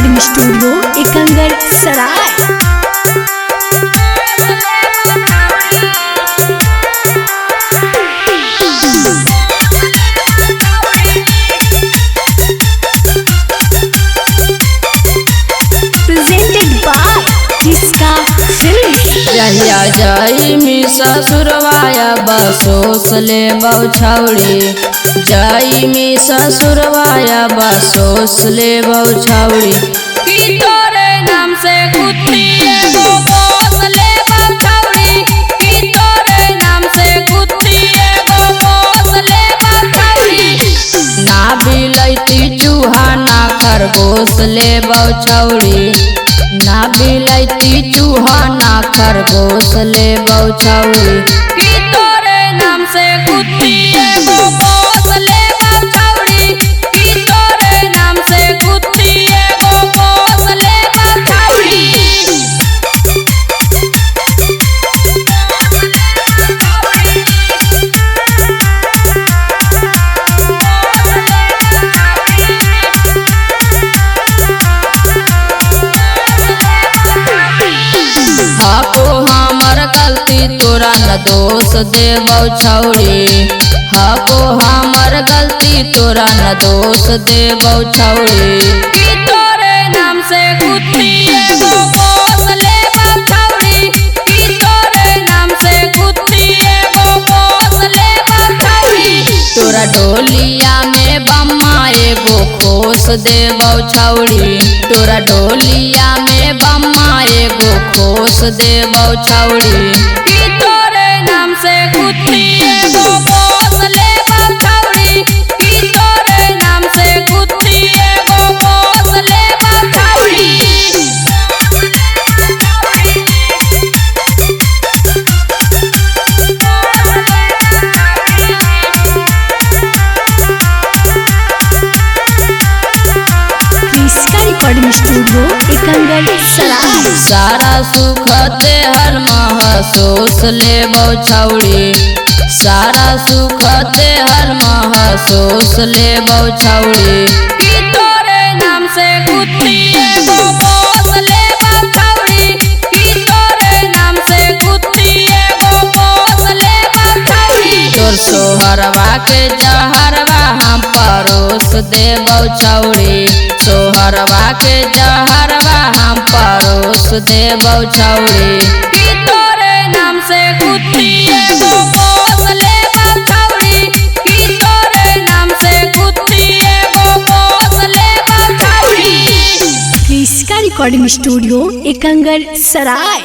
Recording studio Ekangar सराय। जहिया जाई मी ससुरवाया बसोस ले बौछौड़ी, जाई मी ससुरवाया बसोस ले बौछौड़ी। की तोरे नाम से कुत्ती एगो बोस ले बौछौड़ी, की तोरे नाम से कुत्ती एगो बोस ले बौछौड़ी। ना बिलैती चूहा ना खरगोश ले बौछौड़ी, ना बिलैती चूहा ना खरगोश ले बौछौड़ी। की तोरे नाम से कुत्ती एगो बोस ले बौछौड़ी, की तोरे नाम से कुत्ती एगो बोस ले बौछौड़ी। हाको हमर गलती तोरा न दोष दे बौछौड़ी, हाको हमर गलती तोरा न दोष दे बौछौड़ी। की तोरे नाम से कुत्ती एगो बोस ले बौछौड़ी, की तोरे नाम से कुत्ती एगो बोस ले बौछौड़ी। तोरा डोलिया में बम्मा एगो खोस दे बौछौड़ी, तोरा डोलिया में बम्मा एगो खोस दे बौछौड़ी। की तोरे नाम से कुत्ती एगो बोस ले बौछौड़ी, की तोरे नाम से कुत्ती एगो बोस ले बौछौड़ी। रिकॉर्डिंग स्टूडियो एकंगर सराय। सारा सुख ते हर महसूस ले बौछौड़ी, सारा सुख ते हर महसूस ले बौछौड़ी। की तोरे नाम से कुत्ती एगो बोस ले बौछौड़ी, की तोरे नाम से कुत्ती एगो बोस ले बौछौड़ी। तोर सोहरवा के जहरवा हम परोस दे बौछौड़ी, सोहरवा के जहरवा हम परोस दे बौछौड़ी। की तोरे नाम से कुत्ती एगो बोस ले बौछौड़ी, की तोरे नाम से कुत्ती एगो बोस ले बौछौड़ी। रिकॉर्डिंग स्टूडियो एकंगर सराय।